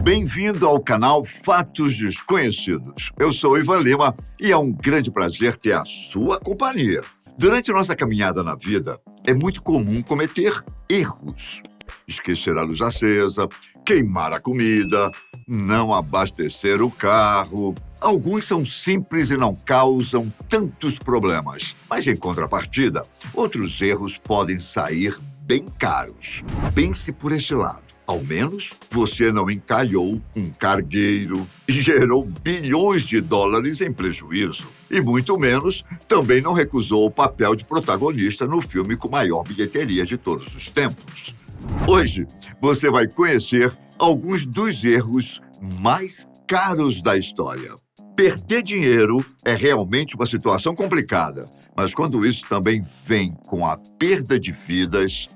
Bem-vindo ao canal Fatos Desconhecidos. Eu sou Ivan Lima e é um grande prazer ter a sua companhia. Durante nossa caminhada na vida, é muito comum cometer erros. Esquecer a luz acesa, queimar a comida, não abastecer o carro. Alguns são simples e não causam tantos problemas, mas em contrapartida, outros erros podem sair bem caros. Pense por este lado. Ao menos você não encalhou um cargueiro e gerou bilhões de dólares em prejuízo. E muito menos também não recusou o papel de protagonista no filme com maior bilheteria de todos os tempos. Hoje você vai conhecer alguns dos erros mais caros da história. Perder dinheiro é realmente uma situação complicada, mas quando isso também vem com a perda de vidas,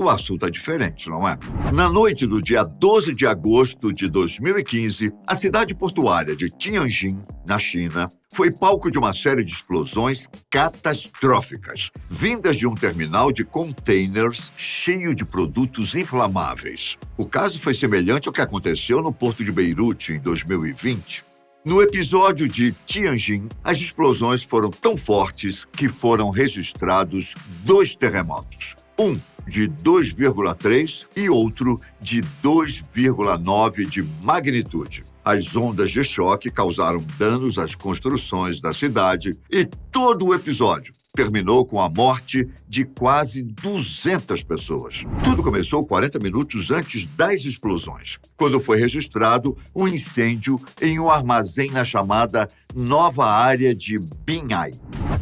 o assunto é diferente, não é? Na noite do dia 12 de agosto de 2015, a cidade portuária de Tianjin, na China, foi palco de uma série de explosões catastróficas, vindas de um terminal de containers cheio de produtos inflamáveis. O caso foi semelhante ao que aconteceu no porto de Beirute em 2020. No episódio de Tianjin, as explosões foram tão fortes que foram registrados 2 terremotos. Um de 2,3 e outro de 2,9 de magnitude. As ondas de choque causaram danos às construções da cidade e todo o episódio terminou com a morte de quase 200 pessoas. Tudo começou 40 minutos antes das explosões, quando foi registrado um incêndio em um armazém na chamada Nova Área de Binhai.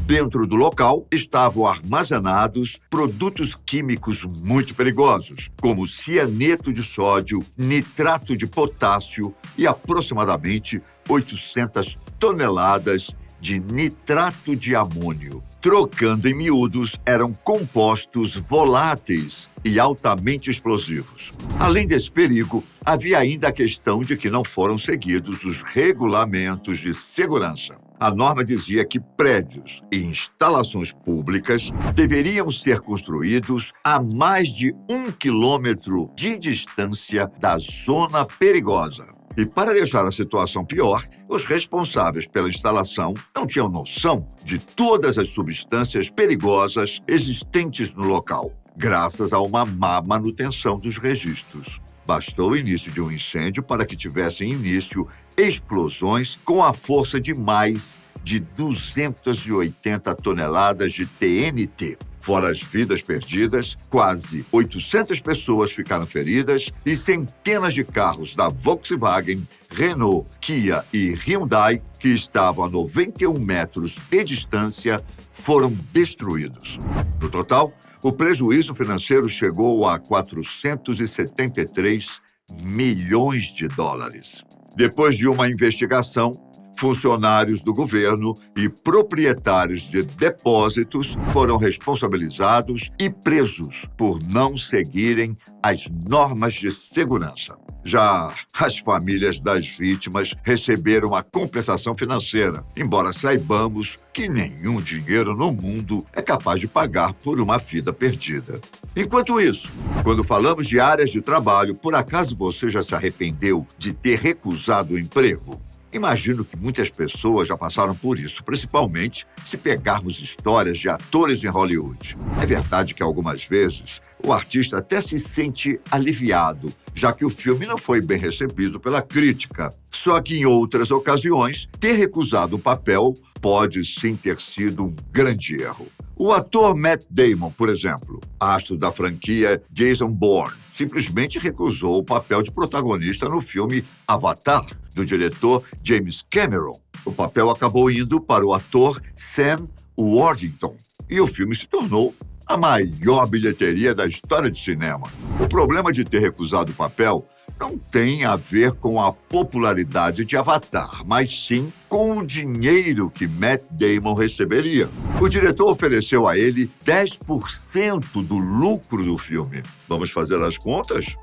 Dentro do local estavam armazenados produtos químicos muito perigosos, como cianeto de sódio, nitrato de potássio e aproximadamente 800 toneladas de nitrato de amônio. Trocando em miúdos, eram compostos voláteis e altamente explosivos. Além desse perigo, havia ainda a questão de que não foram seguidos os regulamentos de segurança. A norma dizia que prédios e instalações públicas deveriam ser construídos a mais de 1 quilômetro de distância da zona perigosa. E para deixar a situação pior, os responsáveis pela instalação não tinham noção de todas as substâncias perigosas existentes no local, graças a uma má manutenção dos registros. Bastou o início de um incêndio para que tivessem início explosões com a força de mais de 280 toneladas de TNT. Fora as vidas perdidas, quase 800 pessoas ficaram feridas e centenas de carros da Volkswagen, Renault, Kia e Hyundai, que estavam a 91 metros de distância, foram destruídos. No total, o prejuízo financeiro chegou a 473 milhões de dólares. Depois de uma investigação, funcionários do governo e proprietários de depósitos foram responsabilizados e presos por não seguirem as normas de segurança. Já as famílias das vítimas receberam uma compensação financeira, embora saibamos que nenhum dinheiro no mundo é capaz de pagar por uma vida perdida. Enquanto isso, quando falamos de áreas de trabalho, por acaso você já se arrependeu de ter recusado o emprego? Imagino que muitas pessoas já passaram por isso, principalmente se pegarmos histórias de atores em Hollywood. É verdade que algumas vezes o artista até se sente aliviado, já que o filme não foi bem recebido pela crítica. Só que em outras ocasiões, ter recusado o papel pode sim ter sido um grande erro. O ator Matt Damon, por exemplo, astro da franquia Jason Bourne, simplesmente recusou o papel de protagonista no filme Avatar, do diretor James Cameron. O papel acabou indo para o ator Sam Worthington e o filme se tornou a maior bilheteria da história de cinema. O problema de ter recusado o papel não tem a ver com a popularidade de Avatar, mas sim com o dinheiro que Matt Damon receberia. O diretor ofereceu a ele 10% do lucro do filme. Vamos fazer as contas?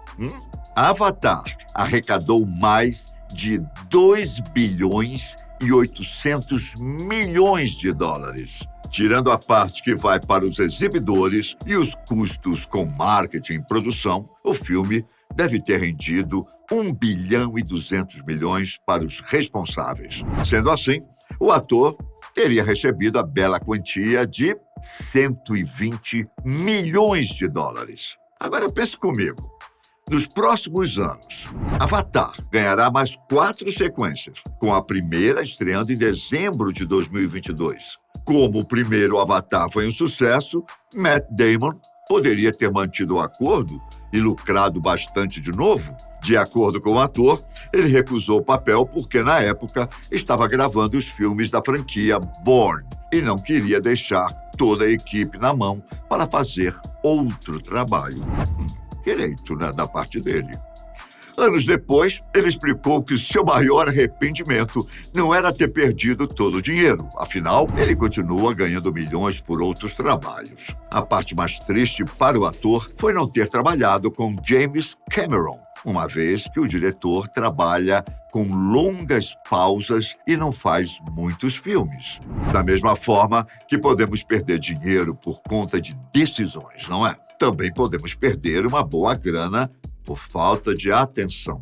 Avatar arrecadou mais de 2 bilhões e 800 milhões de dólares. Tirando a parte que vai para os exibidores e os custos com marketing e produção, o filme deve ter rendido 1,2 bilhão para os responsáveis. Sendo assim, o ator teria recebido a bela quantia de 120 milhões de dólares. Agora pense comigo. Nos próximos anos, Avatar ganhará mais 4 sequências, com a primeira estreando em dezembro de 2022. Como o primeiro Avatar foi um sucesso, Matt Damon poderia ter mantido o acordo e lucrado bastante de novo. De acordo com o ator, ele recusou o papel porque, na época, estava gravando os filmes da franquia Bourne e não queria deixar toda a equipe na mão para fazer outro trabalho. Direito, né, da parte dele. Anos depois, ele explicou que seu maior arrependimento não era ter perdido todo o dinheiro. Afinal, ele continua ganhando milhões por outros trabalhos. A parte mais triste para o ator foi não ter trabalhado com James Cameron, uma vez que o diretor trabalha com longas pausas e não faz muitos filmes. Da mesma forma que podemos perder dinheiro por conta de decisões, não é? Também podemos perder uma boa grana por falta de atenção.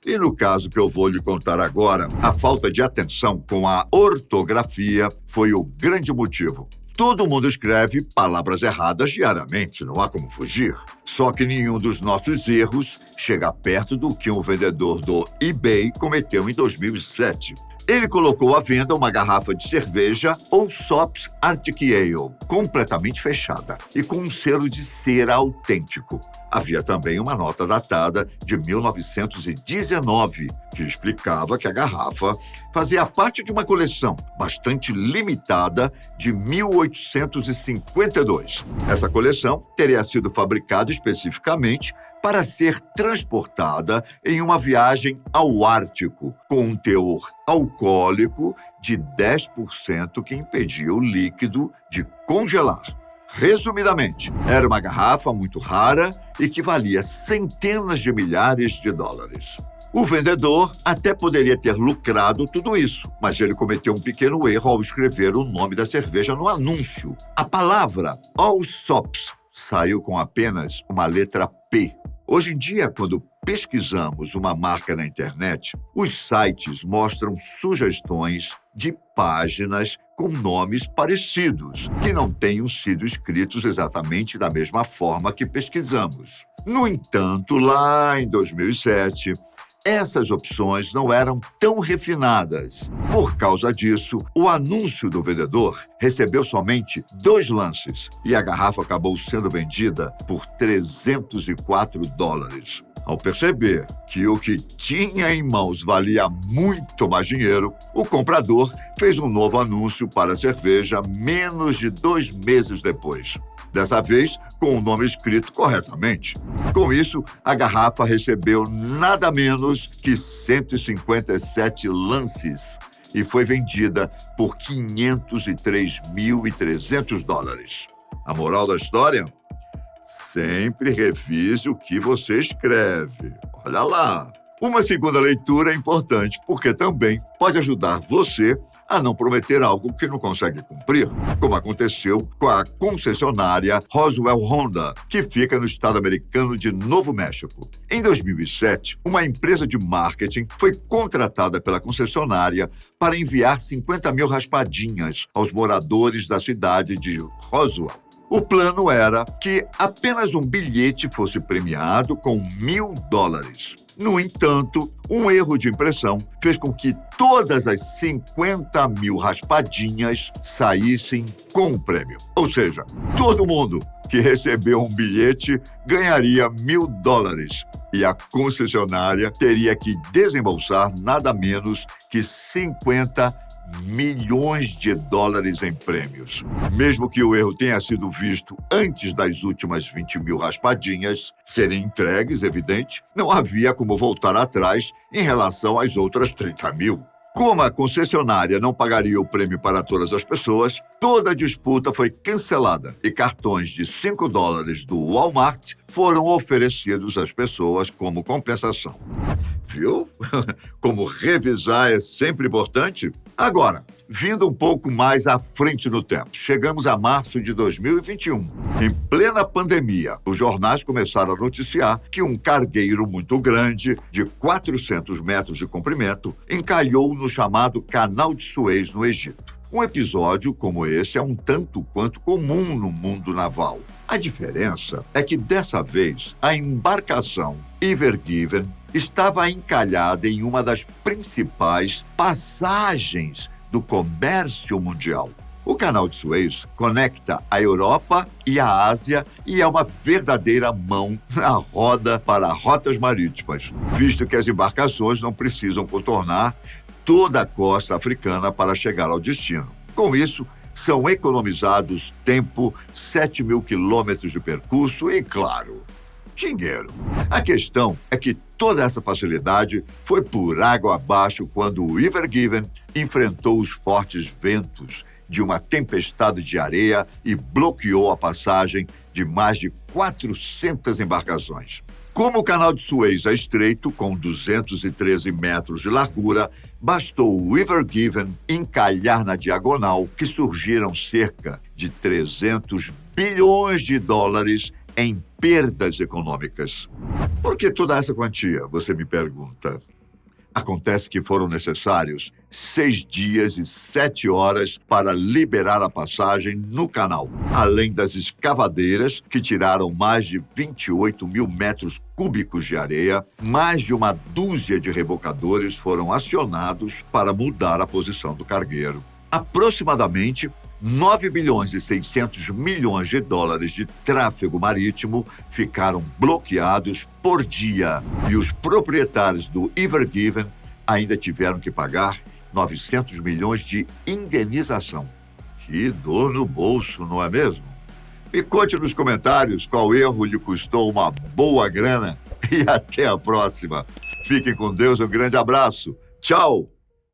E no caso que eu vou lhe contar agora, a falta de atenção com a ortografia foi o grande motivo. Todo mundo escreve palavras erradas diariamente, não há como fugir. Só que nenhum dos nossos erros chega perto do que um vendedor do eBay cometeu em 2007. Ele colocou à venda uma garrafa de cerveja Allsop's Arctic Ale, completamente fechada e com um selo de cera autêntico. Havia também uma nota datada de 1919, que explicava que a garrafa fazia parte de uma coleção bastante limitada de 1852. Essa coleção teria sido fabricada especificamente para ser transportada em uma viagem ao Ártico, com um teor alcoólico de 10% que impedia o líquido de congelar. Resumidamente, era uma garrafa muito rara e que valia centenas de milhares de dólares. O vendedor até poderia ter lucrado tudo isso, mas ele cometeu um pequeno erro ao escrever o nome da cerveja no anúncio. A palavra Allsop's saiu com apenas uma letra P. Hoje em dia, quando pesquisamos uma marca na internet, os sites mostram sugestões de páginas com nomes parecidos, que não tenham sido escritos exatamente da mesma forma que pesquisamos. No entanto, lá em 2007, essas opções não eram tão refinadas. Por causa disso, o anúncio do vendedor recebeu somente 2 lances e a garrafa acabou sendo vendida por $304. Ao perceber que o que tinha em mãos valia muito mais dinheiro, o comprador fez um novo anúncio para a cerveja menos de 2 meses depois. Dessa vez, com o nome escrito corretamente. Com isso, a garrafa recebeu nada menos que 157 lances e foi vendida por $503.300. A moral da história? Sempre revise o que você escreve. Olha lá. Uma segunda leitura é importante, porque também pode ajudar você a não prometer algo que não consegue cumprir, como aconteceu com a concessionária Roswell Honda, que fica no estado americano de Novo México. Em 2007, uma empresa de marketing foi contratada pela concessionária para enviar 50 mil raspadinhas aos moradores da cidade de Roswell. O plano era que apenas um bilhete fosse premiado com $1.000. No entanto, um erro de impressão fez com que todas as 50 mil raspadinhas saíssem com o prêmio. Ou seja, todo mundo que recebeu um bilhete ganharia $1.000 e a concessionária teria que desembolsar nada menos que 50 milhões de dólares em prêmios. Mesmo que o erro tenha sido visto antes das últimas 20 mil raspadinhas serem entregues, evidente, não havia como voltar atrás em relação às outras 30 mil. Como a concessionária não pagaria o prêmio para todas as pessoas, toda a disputa foi cancelada e cartões de $5 do Walmart foram oferecidos às pessoas como compensação. Viu? Como revisar é sempre importante? Agora, vindo um pouco mais à frente no tempo, chegamos a março de 2021. Em plena pandemia, os jornais começaram a noticiar que um cargueiro muito grande, de 400 metros de comprimento, encalhou no chamado Canal de Suez, no Egito. Um episódio como esse é um tanto quanto comum no mundo naval. A diferença é que, dessa vez, a embarcação Ever Given estava encalhada em uma das principais passagens do comércio mundial. O Canal de Suez conecta a Europa e a Ásia e é uma verdadeira mão na roda para rotas marítimas, visto que as embarcações não precisam contornar toda a costa africana para chegar ao destino. Com isso, são economizados tempo, 7.000 quilômetros de percurso e, claro, dinheiro. A questão é que toda essa facilidade foi por água abaixo quando o Ever Given enfrentou os fortes ventos de uma tempestade de areia e bloqueou a passagem de mais de 400 embarcações. Como o Canal de Suez é estreito, com 213 metros de largura, bastou o Ever Given encalhar na diagonal que surgiram cerca de 300 bilhões de dólares em perdas econômicas. Por que toda essa quantia, você me pergunta? Acontece que foram necessários 6 dias e 7 horas para liberar a passagem no canal, além das escavadeiras, que tiraram mais de 28 mil metros cúbicos de areia. Mais de uma dúzia de rebocadores foram acionados para mudar a posição do cargueiro. Aproximadamente 9 bilhões e 600 milhões de dólares de tráfego marítimo ficaram bloqueados por dia e os proprietários do Ever Given ainda tiveram que pagar 900 milhões de indenização. Que dor no bolso, não é mesmo? Me conte nos comentários qual erro lhe custou uma boa grana e até a próxima. Fiquem com Deus, um grande abraço. Tchau!